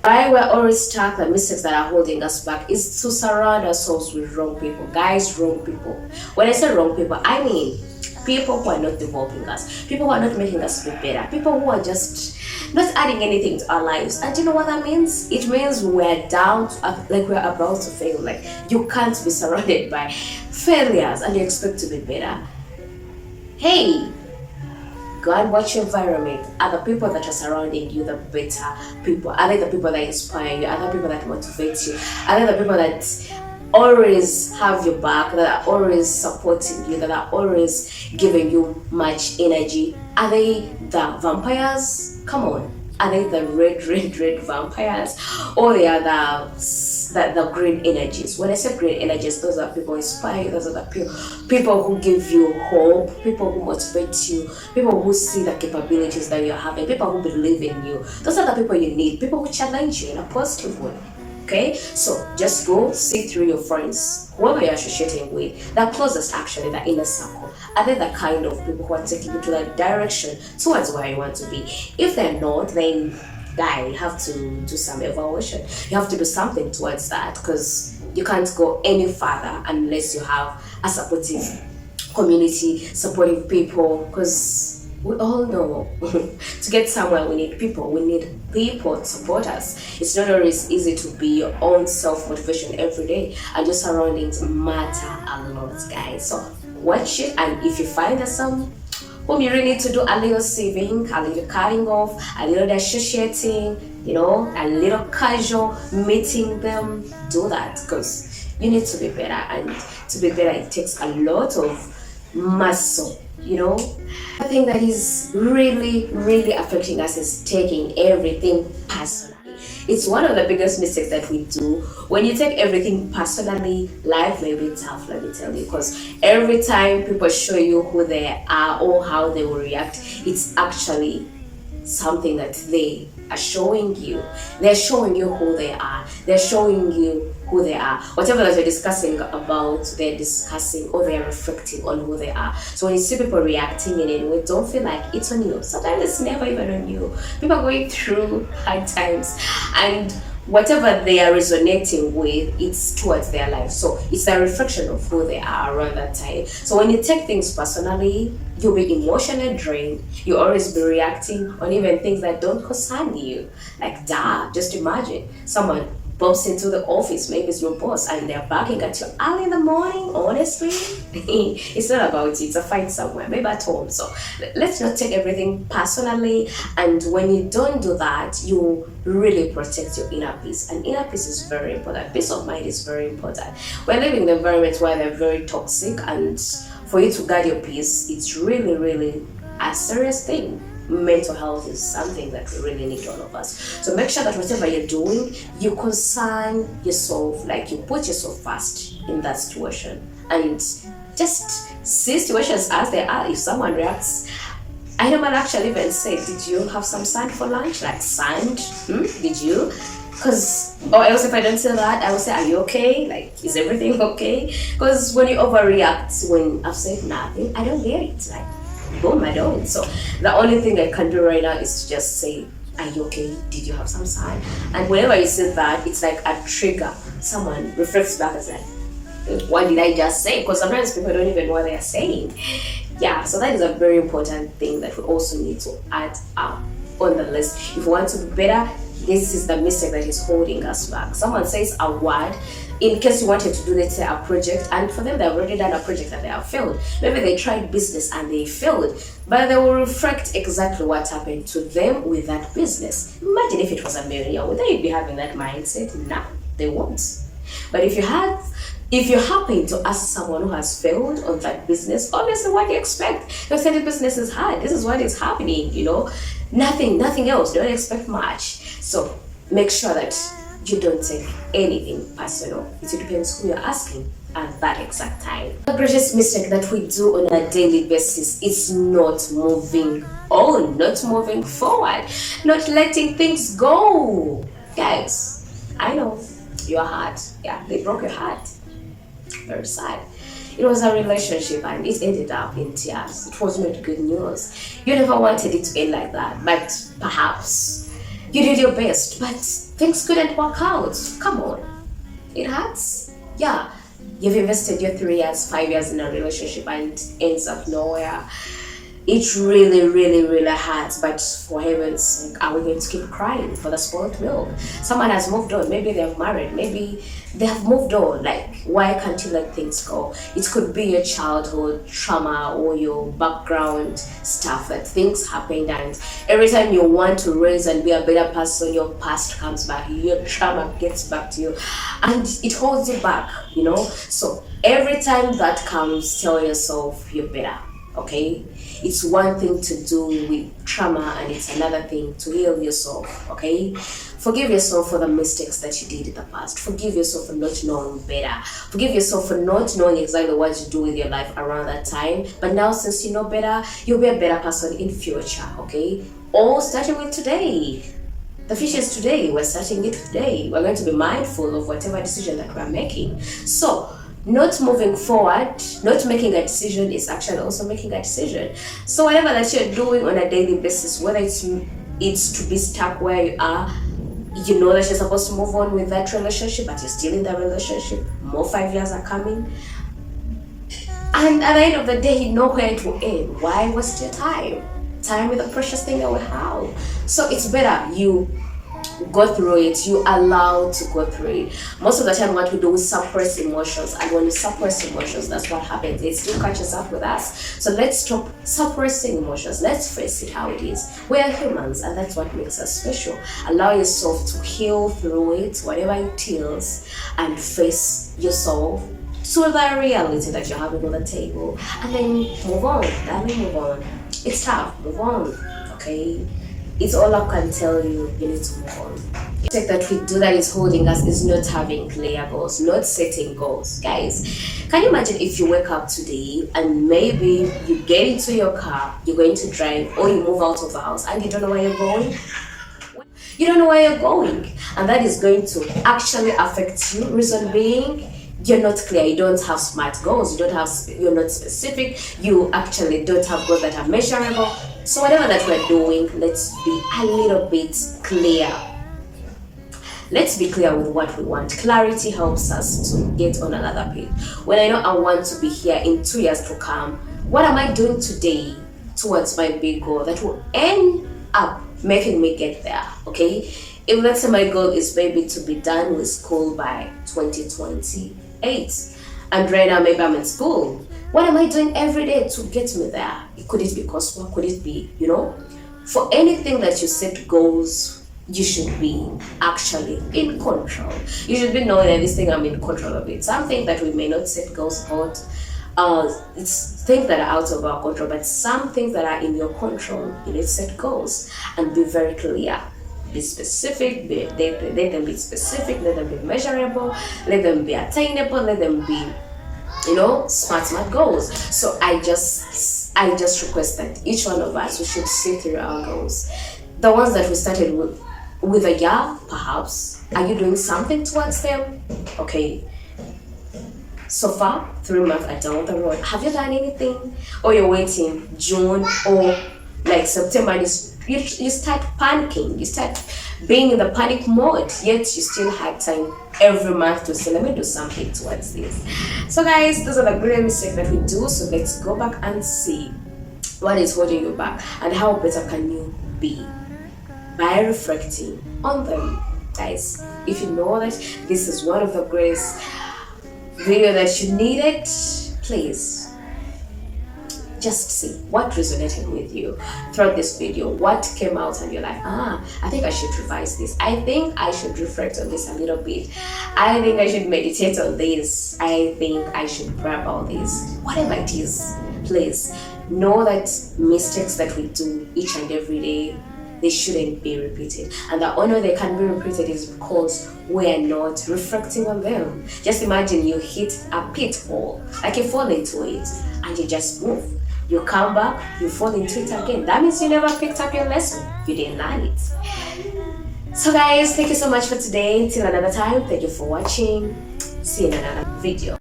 Why we're always stuck, the mistakes that are holding us back is to surround ourselves with wrong people. Guys, wrong people. When I say wrong people, I mean people who are not developing us, people who are not making us be better, people who are just not adding anything to our lives. And you know what that means? It means we're down, like we're about to fail. Like you can't be surrounded by failures and you expect to be better. Hey, go and watch your environment. Are the people that are surrounding you the better people? Are they the people that inspire you? Are they the people that motivate you? Are they the people that always have your back, that are always supporting you, that are always giving you much energy? Are they the vampires? Come on. Are they the red vampires? Or they are the green energies? When I say green energies, those are people who inspire you, those are the people who give you hope, people who motivate you, people who see the capabilities that you're having, people who believe in you. Those are the people you need, people who challenge you in a positive way. Okay, so just go see through your friends, whoever you're associating with, the closest actually, the inner circle. Are they the kind of people who are taking you to that direction towards where you want to be? If they're not, then guy, you have to do some evaluation. You have to do something towards that because you can't go any further unless you have a supportive community, supportive people, because we all know to get somewhere we need people. We need people to support us. It's not always easy to be your own self-motivation every day, and your surroundings matter a lot, guys. So watch it, and if you find that some whom you really need to do a little saving, a little cutting off, a little associating, a little casual meeting them, do that because you need to be better, and to be better it takes a lot of muscle. The thing that is really affecting us is taking everything personally. It's one of the biggest mistakes that we do. When you take everything personally, life may be tough, let me tell you, because every time people show you who they are or how they will react, it's actually something that they are showing you. They're showing you who they are. They're showing you who they are. Whatever that you're discussing about, they're discussing or they're reflecting on who they are. So when you see people reacting in any way, don't feel like it's on you. Sometimes it's never even on you. People are going through hard times, and whatever they are resonating with, it's towards their life. So it's a reflection of who they are around that time. So when you take things personally, you'll be emotionally drained. You'll always be reacting on even things that don't concern you. Like, just imagine someone bumps into the office, maybe it's your boss, and they're barking at you early in the morning. Honestly, it's not about you, it's a fight somewhere, maybe at home. So let's not take everything personally, and when you don't do that, you really protect your inner peace, and inner peace is very important. Peace of mind is very important. We're living in environments where they're very toxic, and for you to guard your peace, it's really a serious thing. Mental health is something that we really need, all of us. So make sure that whatever you're doing, you concern yourself, like you put yourself first in that situation, and just see situations as they are. If someone reacts, I know, man, actually even say, did you have some sand for lunch? Like sand? Did you? Or else if I don't say that, I will say, are you okay? Like, is everything okay? Because when you overreact, when I've said nothing, I don't get it. Like, boom, I don't. So the only thing I can do right now is to just say, are you okay? Did you have some sign? And whenever you say that, it's like a trigger. Someone reflects back and says, what did I just say? Because sometimes people don't even know what they are saying. Yeah, so that is a very important thing that we also need to add up on the list. If we want to be better, this is the mistake that is holding us back. Someone says a word, in case you wanted to do, let's say, a project, and for them they've already done a project and they have failed. Maybe they tried business and they failed, but they will reflect exactly what happened to them with that business. Imagine if it was a millionaire, would they be having that mindset? No, they won't. But if you happen to ask someone who has failed on that business, obviously what do you expect? They'll say the business is hard. This is what is happening, nothing else. Don't expect much. So make sure that you don't take anything personal. It depends who you're asking at that exact time. The greatest mistake that we do on a daily basis is not moving on, not moving forward, not letting things go. Guys, I know your heart. Yeah, they broke your heart. Very sad. It was a relationship and it ended up in tears. It was not good news. You never wanted it to end like that, but perhaps You did your best, but things couldn't work out. Come on. It hurts. Yeah. You've invested your 3 years, 5 years in a relationship and ends up nowhere. It really, really, really hurts. But for heaven's sake, are we going to keep crying for the spoiled milk? Someone has moved on. Maybe they've married. Maybe they have moved on. Like, why can't you let things go? It could be your childhood trauma or your background stuff that things happened, and every time you want to raise and be a better person, your past comes back, your trauma gets back to you, and it holds you back, So every time that comes, tell yourself you're better, okay? It's one thing to do with trauma and it's another thing to heal yourself, okay? Forgive yourself for the mistakes that you did in the past. Forgive yourself for not knowing better. Forgive yourself for not knowing exactly what to do with your life around that time. But now, since you know better, you'll be a better person in future, okay? All starting with today. The future is today. We're starting it today. We're going to be mindful of whatever decision that we're making. So, not moving forward, not making a decision is actually also making a decision. So whatever that you're doing on a daily basis, whether it's to be stuck where you are, you know that you're supposed to move on with that relationship, but you're still in that relationship, more 5 years are coming. And at the end of the day, you know where it will end. Why waste your time? Time is the precious thing that we have. So it's better you go through it, you allow to go through it. Most of the time what we do is suppress emotions, and when we suppress emotions, that's what happens. It still catches up with us. So let's stop suppressing emotions. Let's face it how it is. We are humans, and that's what makes us special. Allow yourself to heal through it, whatever it is, and face yourself to the reality that you're having on the table, and then move on. Move on. It's tough. Move on. Okay? It's all I can tell you. You need to move on. The mistake that we do that is holding us is not having clear goals, not setting goals. Guys, can you imagine if you wake up today and maybe you get into your car, you're going to drive, or you move out of the house and you don't know where you're going? You don't know where you're going, and that is going to actually affect you. Reason being, you're not clear, you don't have smart goals, you're not specific, you actually don't have goals that are measurable. So whatever that we're doing, let's be a little bit clear. Let's be clear with what we want. Clarity helps us to get on another page. When I know I want to be here in 2 years to come, what am I doing today towards my big goal that will end up making me get there, okay? If let's say my goal is maybe to be done with school by 2028, and right now maybe I'm in school, what am I doing every day to get me there? Could it be coursework? Could it be, for anything that you set goals, you should be actually in control. You should be knowing that this thing, I'm in control of it. Something that we may not set goals about, it's things that are out of our control, but some things that are in your control, you need to set goals and be very clear. Be specific, let them be specific, let them be measurable, let them be attainable, let them be, smart goals. So I just request that each one of us, we should see through our goals. The ones that we started with a year, perhaps, are you doing something towards them? Okay. So far, 3 months are down the road. Have you done anything? Or you're waiting June or like September, and you start panicking, you start being in the panic mode, yet you still had time every month to say, let me do something towards this. So guys, those are the great mistakes that we do. So let's go back and see what is holding you back and how better can you be by reflecting on them. Guys, if you know that this is one of the greatest video that you needed, please just see what resonated with you throughout this video. What came out and you're like, I think I should revise this. I think I should reflect on this a little bit. I think I should meditate on this. I think I should pray about this. Whatever it is, please know that mistakes that we do each and every day, they shouldn't be repeated. And the only way they can be repeated is because we are not reflecting on them. Just imagine you hit a pit hole, like you fall into it, and you just move. You come back, you fall into it again. That means you never picked up your lesson. You didn't learn it. So guys, thank you so much for today. Till another time, thank you for watching. See you in another video.